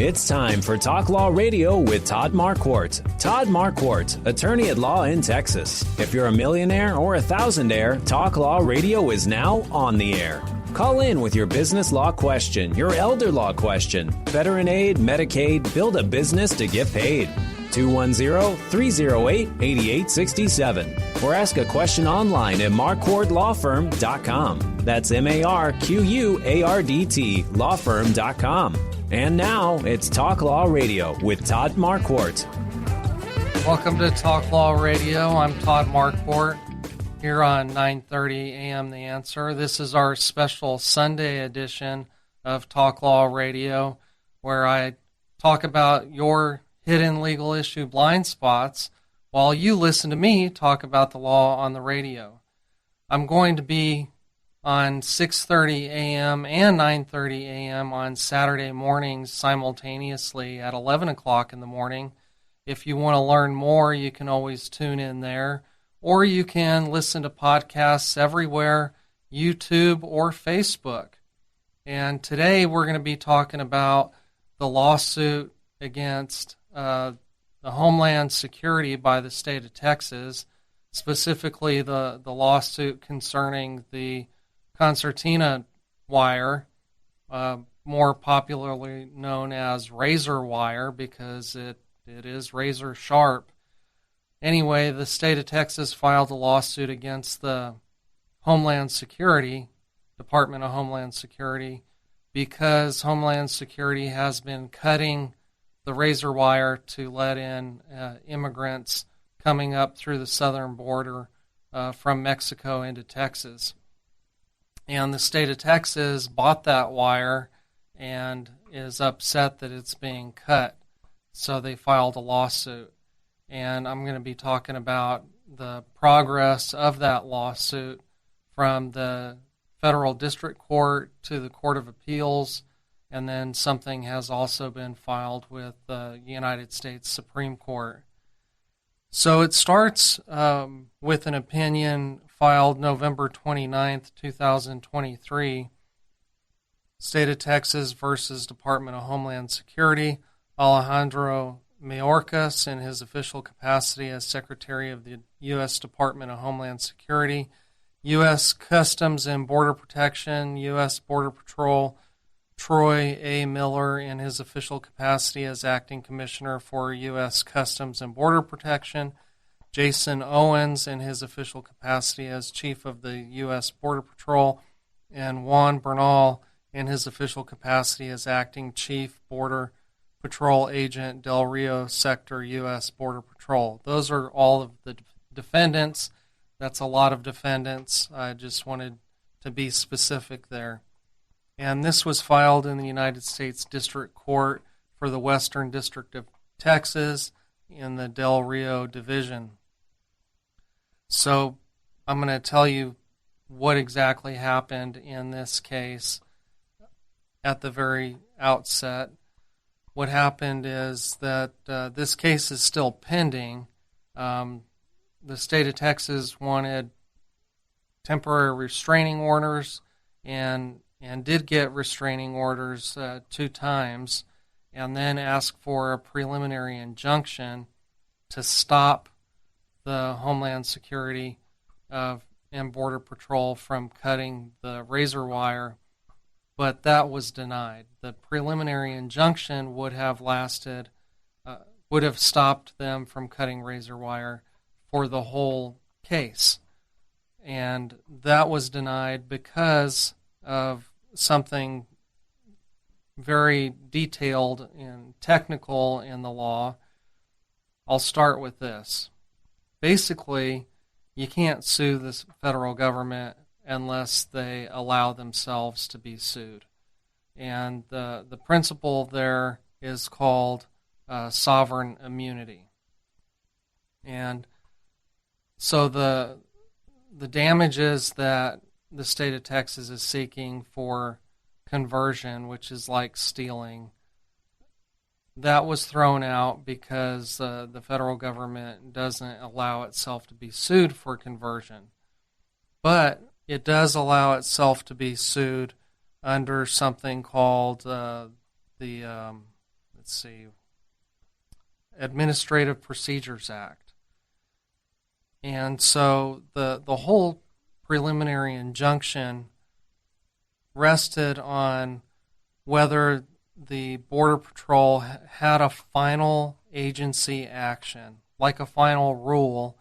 It's time for Talk Law Radio with Todd Marquardt. Todd Marquardt, attorney at law in Texas. If you're a millionaire or a thousandaire, Talk Law Radio is now on the air. Call in with your business law question, your elder law question, veteran aid, Medicaid, build a business to get paid. 210-308-8867. Or ask a question online at marquardtlawfirm.com. That's MARQUARDT lawfirm.com. And now it's Talk Law Radio with Todd Marquardt. Welcome to Talk Law Radio. I'm Todd Marquardt here on 9:30 a.m. The Answer. This is our special Sunday edition of Talk Law Radio, where I talk about your hidden legal issue blind spots while you listen to me talk about the law on the radio. I'm going to be on 6:30 a.m. and 9:30 a.m. on Saturday mornings simultaneously at 11 o'clock in the morning. If you want to learn more, you can always tune in there, or you can listen to podcasts everywhere, YouTube or Facebook. And today we're going to be talking about the lawsuit against the Homeland Security by the state of Texas, specifically the lawsuit concerning the concertina wire, more popularly known as razor wire because it is razor sharp. Anyway, the state of Texas filed a lawsuit against the Homeland Security, Department of Homeland Security, because Homeland Security has been cutting the razor wire to let in immigrants coming up through the southern border from Mexico into Texas. And the state of Texas bought that wire and is upset that it's being cut. So they filed a lawsuit. And I'm going to be talking about the progress of that lawsuit from the federal district court to the Court of Appeals. And then something has also been filed with the United States Supreme Court. So it starts with an opinion filed November 29th, 2023, State of Texas versus Department of Homeland Security. Alejandro Mayorkas, in his official capacity as Secretary of the U.S. Department of Homeland Security, U.S. Customs and Border Protection, U.S. Border Patrol, Troy A. Miller, in his official capacity as Acting Commissioner for U.S. Customs and Border Protection, Jason Owens, in his official capacity as Chief of the U.S. Border Patrol, and Juan Bernal, in his official capacity as Acting Chief Border Patrol Agent Del Rio Sector, U.S. Border Patrol. Those are all of the defendants. That's a lot of defendants. I just wanted to be specific there. And this was filed in the United States District Court for the Western District of Texas in the Del Rio Division. So I'm going to tell you what exactly happened in this case at the very outset. What happened is that this case is still pending. The state of Texas wanted temporary restraining orders and did get restraining orders 2 times, and then asked for a preliminary injunction to stop the Homeland Security and Border Patrol from cutting the razor wire, but that was denied. The preliminary injunction would have stopped them from cutting razor wire for the whole case, and that was denied because of something very detailed and technical in the law. I'll start with this. Basically, you can't sue the federal government unless they allow themselves to be sued. And the principle there is called sovereign immunity. And so the damages that the state of Texas is seeking for conversion, which is like stealing, that was thrown out because the federal government doesn't allow itself to be sued for conversion. But it does allow itself to be sued under something called the let's see, Administrative Procedures Act. And so the whole preliminary injunction rested on whether the Border Patrol had a final agency action, like a final rule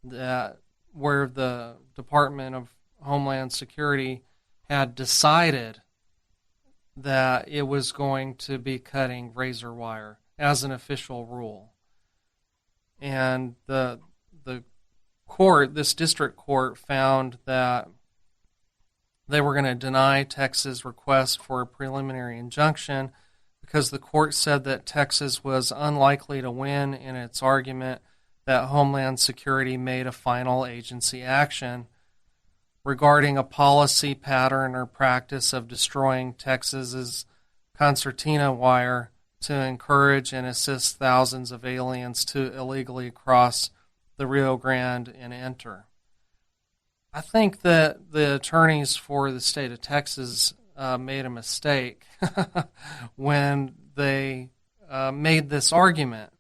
that where the Department of Homeland Security had decided that it was going to be cutting razor wire as an official rule. And the court, this district court, found that they were going to deny Texas' request for a preliminary injunction because the court said that Texas was unlikely to win in its argument that Homeland Security made a final agency action regarding a policy pattern or practice of destroying Texas's concertina wire to encourage and assist thousands of aliens to illegally cross the Rio Grande and enter. I think that the attorneys for the state of Texas made a mistake when they made this argument.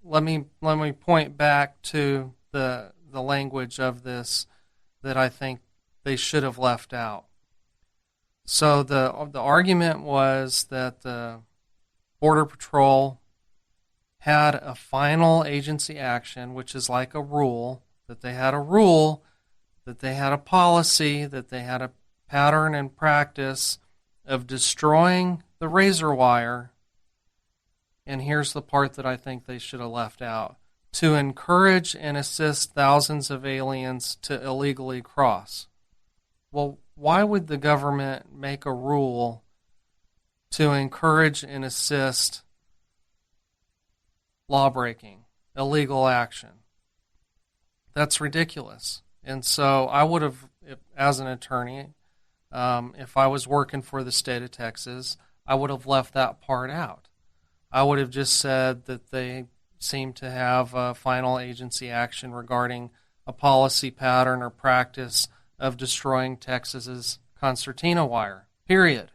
Let me point back to the language of this that I think they should have left out. So the argument was that the Border Patrol had a final agency action, which is like a rule, that they had a rule, that they had a policy, that they had a pattern and practice of destroying the razor wire. And here's the part that I think they should have left out: to encourage and assist thousands of aliens to illegally cross. Well, why would the government make a rule to encourage and assist lawbreaking, illegal action? That's ridiculous. And so I would have, as an attorney, if I was working for the state of Texas, I would have left that part out. I would have just said that they seem to have a final agency action regarding a policy pattern or practice of destroying Texas's concertina wire, period.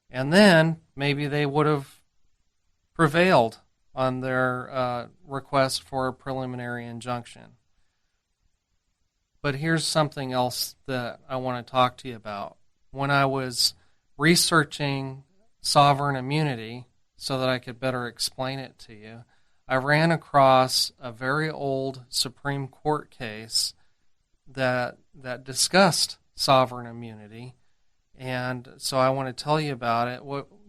And then maybe they would have prevailed on their request for a preliminary injunction. But here's something else that I want to talk to you about. When I was researching sovereign immunity so that I could better explain it to you, I ran across a very old Supreme Court case that discussed sovereign immunity, and so I want to tell you about it.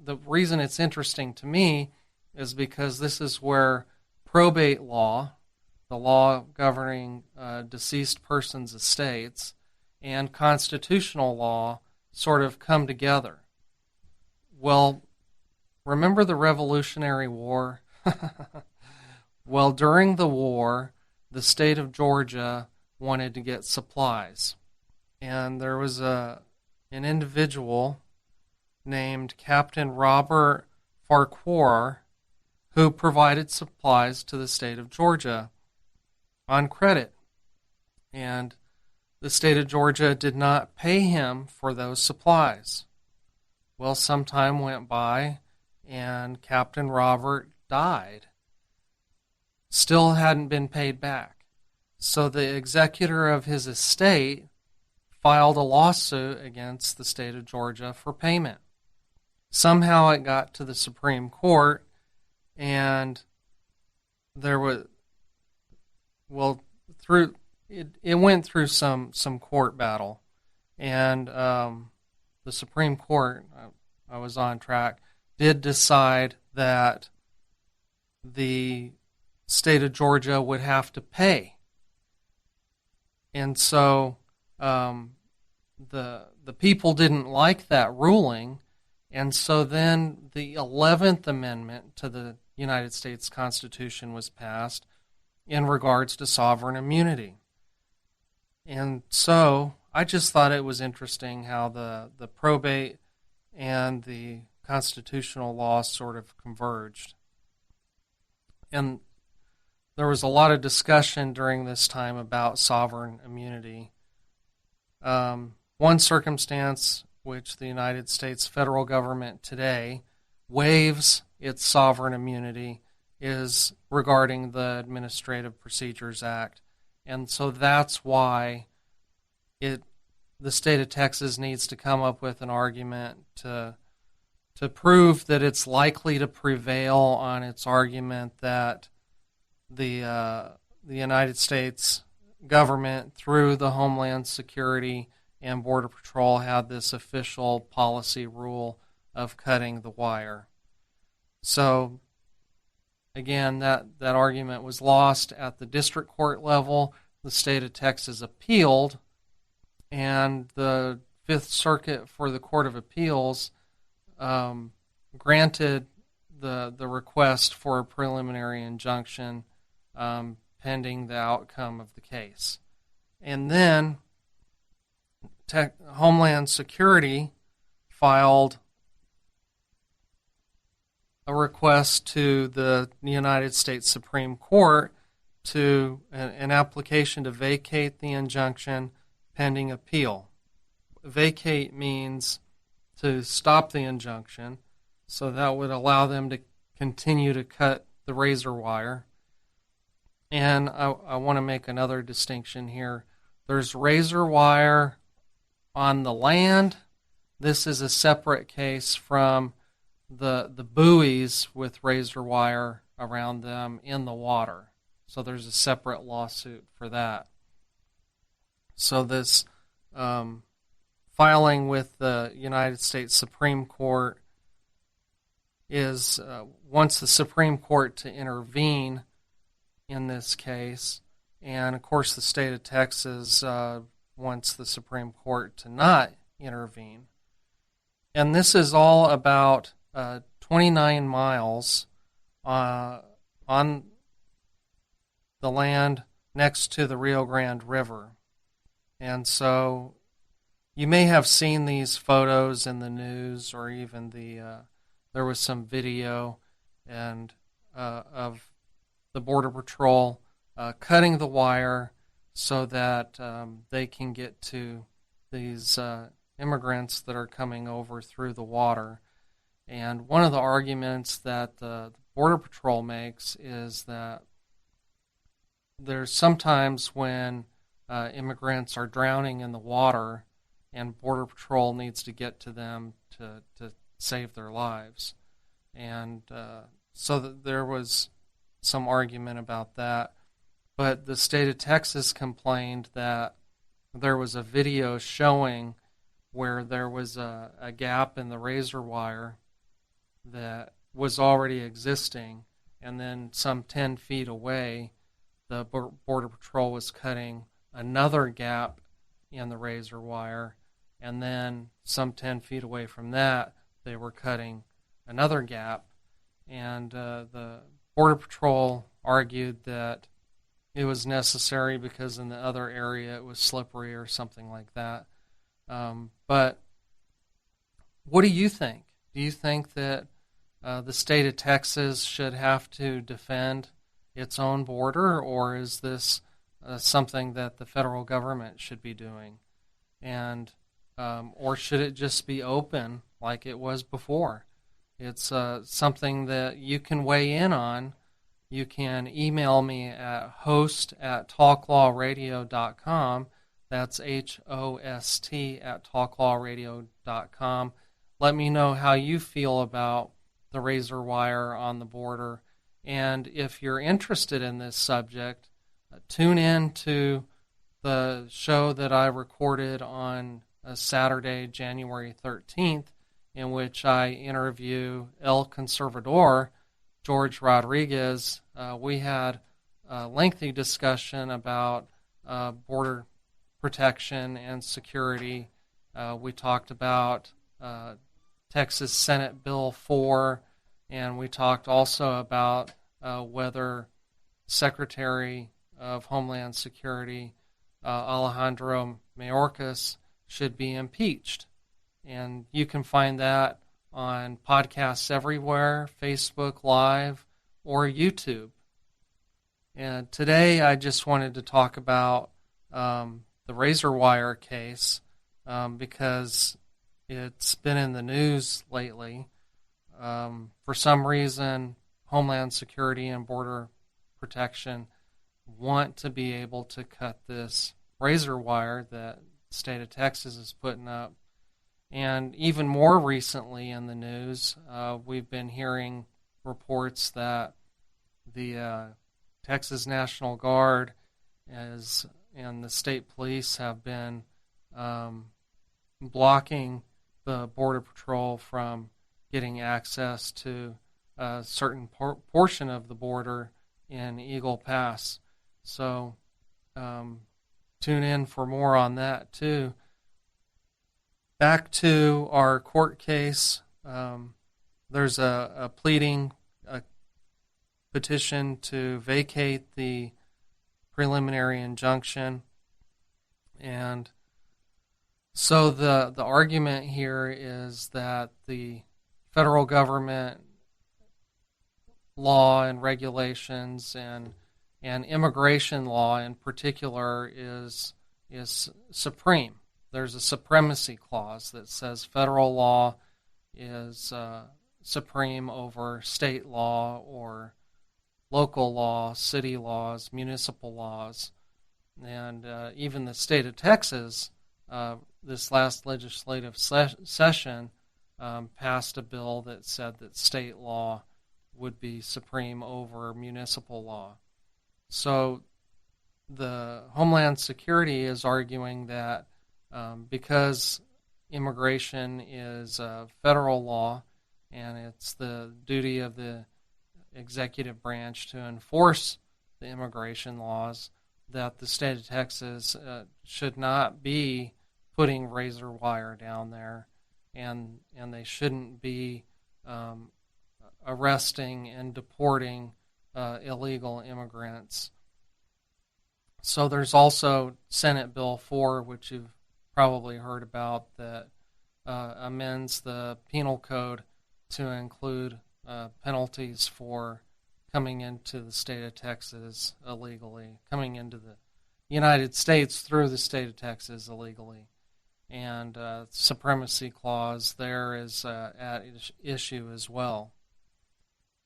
The reason it's interesting to me is because this is where probate law, the law governing deceased persons' estates, and constitutional law sort of come together. Well, remember the Revolutionary War? Well, during the war, the state of Georgia wanted to get supplies. And there was an individual named Captain Robert Farquhar who provided supplies to the state of Georgia on credit. And the state of Georgia did not pay him for those supplies. Well, some time went by, and Captain Robert died. Still hadn't been paid back. So the executor of his estate filed a lawsuit against the state of Georgia for payment. Somehow it got to the Supreme Court, and there was, it went through some court battle, and the Supreme Court, I was on track, did decide that the state of Georgia would have to pay. And so the people didn't like that ruling, and so then the 11th Amendment to the United States Constitution was passed in regards to sovereign immunity. And so I just thought it was interesting how the probate and the constitutional law sort of converged. And there was a lot of discussion during this time about sovereign immunity. One circumstance which the United States federal government today waives its sovereign immunity is regarding the Administrative Procedures Act. And so that's why the state of Texas needs to come up with an argument to prove that it's likely to prevail on its argument that the United States government, through the Homeland Security and Border Patrol, had this official policy rule of cutting the wire. So, again, that argument was lost at the district court level. The state of Texas appealed, and the Fifth Circuit for the Court of Appeals granted the request for a preliminary injunction pending the outcome of the case. And then Homeland Security filed a request to the United States Supreme Court to an application to vacate the injunction pending appeal. Vacate means to stop the injunction, so that would allow them to continue to cut the razor wire. And I want to make another distinction here. There's razor wire on the land. This is a separate case from the buoys with razor wire around them in the water. So there's a separate lawsuit for that. So this filing with the United States Supreme Court is wants the Supreme Court to intervene in this case. And, of course, the state of Texas wants the Supreme Court to not intervene. And this is all about 29 miles on the land next to the Rio Grande River. And so you may have seen these photos in the news, or even there was some video of the Border Patrol cutting the wire so that they can get to these immigrants that are coming over through the water. And one of the arguments that the Border Patrol makes is that there's sometimes when immigrants are drowning in the water and Border Patrol needs to get to them to save their lives. And so there was some argument about that. But the state of Texas complained that there was a video showing where there was a gap in the razor wire that was already existing, and then some 10 feet away, the Border Patrol was cutting another gap in the razor wire, and then some 10 feet away from that, they were cutting another gap. And the Border Patrol argued that it was necessary because in the other area it was slippery or something like that. But what do you think? Do you think that the state of Texas should have to defend its own border, or is this something that the federal government should be doing? And or should it just be open like it was before? It's something that you can weigh in on. You can email me at host@talklawradio.com. That's HOST@talklawradio.com. Let me know how you feel about the razor wire on the border. And if you're interested in this subject, tune in to the show that I recorded on Saturday, January 13th, in which I interview El Conservador, George Rodriguez. We had a lengthy discussion about border protection and security. We talked about Texas Senate Bill 4, and we talked also about whether Secretary of Homeland Security Alejandro Mayorkas should be impeached. And you can find that on podcasts everywhere, Facebook Live, or YouTube. And today I just wanted to talk about the razor wire case because it's been in the news lately. for some reason, Homeland Security and Border Protection want to be able to cut this razor wire that the state of Texas is putting up. And even more recently in the news, we've been hearing reports that the Texas National Guard and the state police have been blocking the Border Patrol from getting access to a certain portion of the border in Eagle Pass. So tune in for more on that too. Back to our court case, there's a pleading, a petition to vacate the preliminary injunction. And so the argument here is that the federal government law and regulations and immigration law in particular is supreme. There's a supremacy clause that says federal law is supreme over state law or local law, city laws, municipal laws. And even the state of Texas, this last legislative session, passed a bill that said that state law would be supreme over municipal law. So the Homeland Security is arguing that because immigration is federal law and it's the duty of the executive branch to enforce the immigration laws, that the state of Texas should not be putting razor wire down there, and they shouldn't be arresting and deporting illegal immigrants. So there's also Senate Bill 4, which you've probably heard about, that amends the penal code to include penalties for coming into the state of Texas illegally, coming into the United States through the state of Texas illegally. And supremacy clause there is at issue as well.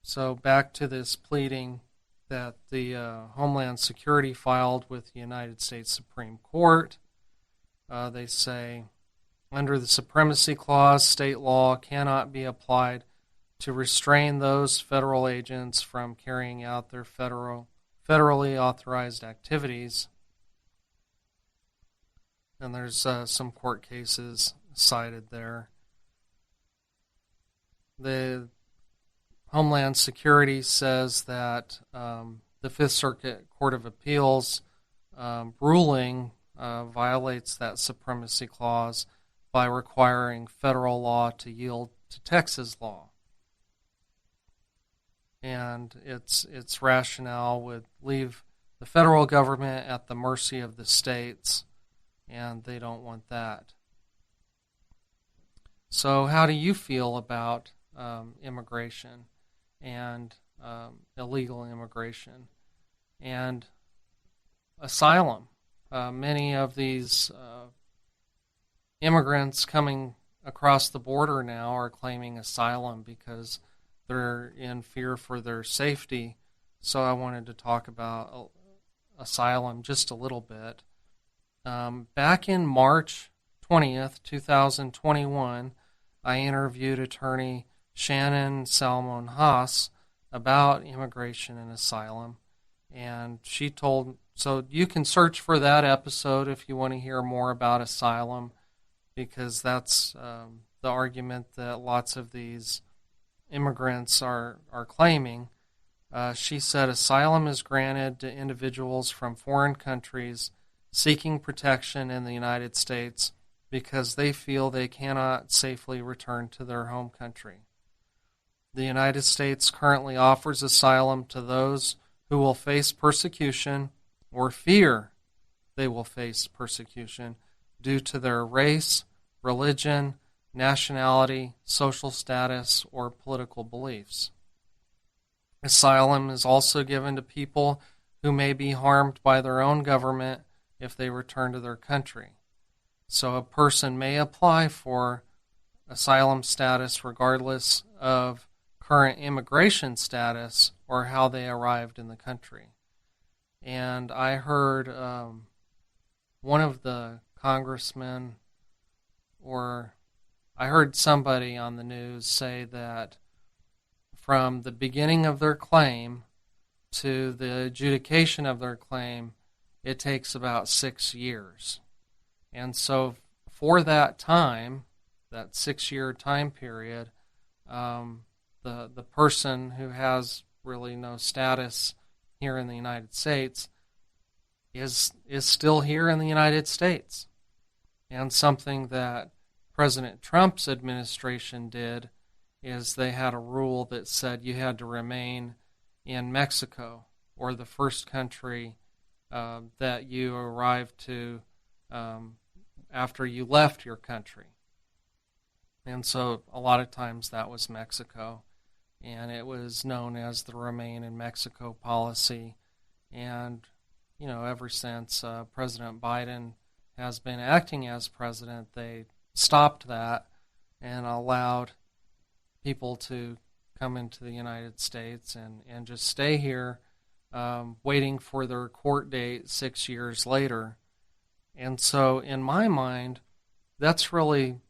So back to this pleading that the Homeland Security filed with the United States Supreme Court. They say, under the supremacy clause, state law cannot be applied to restrain those federal agents from carrying out their federally authorized activities. And there's some court cases cited there. The Homeland Security says that the Fifth Circuit Court of Appeals ruling violates that supremacy clause by requiring federal law to yield to Texas law. And its rationale would leave the federal government at the mercy of the states, and they don't want that. So how do you feel about immigration and illegal immigration and asylum? Many of these immigrants coming across the border now are claiming asylum because they're in fear for their safety. So I wanted to talk about asylum just a little bit. Back in March 20th, 2021, I interviewed attorney Shannon Salmon Haas about immigration and asylum, and she told, so you can search for that episode if you want to hear more about asylum, because that's the argument that lots of these immigrants are claiming. She said asylum is granted to individuals from foreign countries seeking protection in the United States because they feel they cannot safely return to their home country. The United States currently offers asylum to those who will face persecution or fear they will face persecution due to their race, religion, nationality, social status, or political beliefs. Asylum is also given to people who may be harmed by their own government if they return to their country. So a person may apply for asylum status regardless of current immigration status or how they arrived in the country. And I heard one of the congressmen, or I heard somebody on the news say that from the beginning of their claim to the adjudication of their claim, it takes about 6 years. And so for that time, that 6-year time period, the person who has really no status here in the United States is still here in the United States. And something that President Trump's administration did is they had a rule that said you had to remain in Mexico, or the first country that you arrived to after you left your country. And so a lot of times that was Mexico, and it was known as the Remain in Mexico policy. And, ever since President Biden has been acting as president, they stopped that and allowed people to come into the United States and just stay here, waiting for their court date 6 years later. And so in my mind, that's really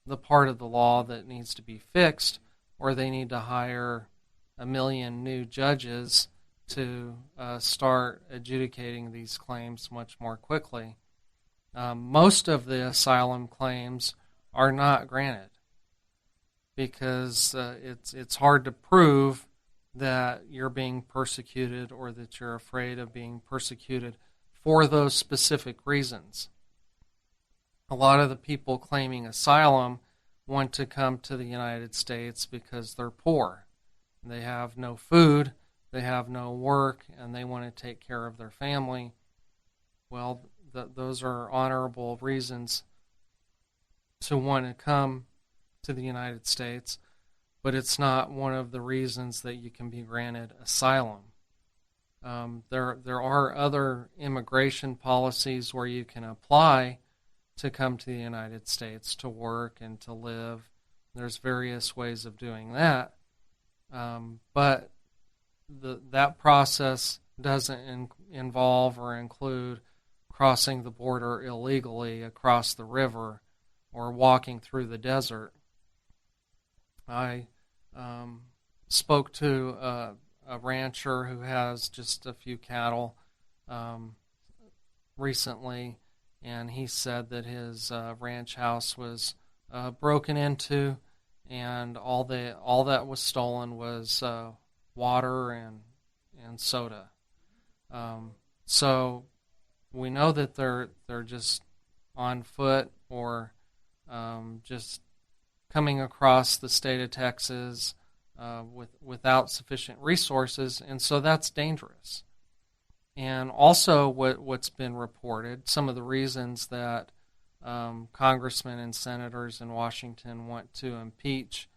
the part of the law that needs to be fixed, or they need to hire 1 million new judges to start adjudicating these claims much more quickly. Most of the asylum claims are not granted because it's hard to prove that you're being persecuted or that you're afraid of being persecuted for those specific reasons. A lot of the people claiming asylum want to come to the United States because they're poor. They have no food, they have no work, and they want to take care of their family. Well, those are honorable reasons to want to come to the United States, but it's not one of the reasons that you can be granted asylum. There are other immigration policies where you can apply to come to the United States to work and to live. There's various ways of doing that, but that process doesn't involve or include crossing the border illegally across the river or walking through the desert. I spoke to a rancher who has just a few cattle recently, and he said that his ranch house was broken into, and all that was stolen was water and soda. So we know that they're just on foot or just coming across the state of Texas without sufficient resources, and so that's dangerous. And also what's been reported, some of the reasons that congressmen and senators in Washington want to impeach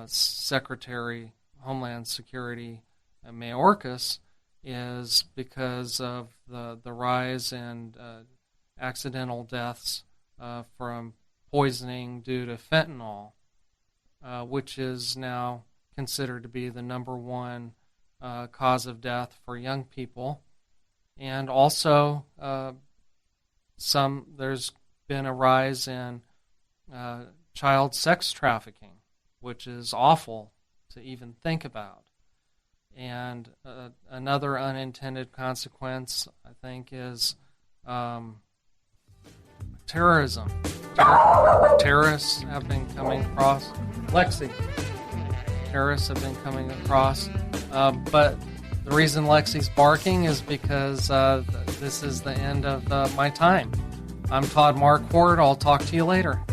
Secretary Homeland Security Mayorkas is because of the rise in accidental deaths from poisoning due to fentanyl, which is now considered to be the number one cause of death for young people. And also, there's been a rise in child sex trafficking, which is awful to even think about. And another unintended consequence, I think, is terrorism. Terrorists have been coming across. Terrorists have been coming across. But the reason Lexi's barking is because this is the end of my time. I'm Todd Marquardt. I'll talk to you later.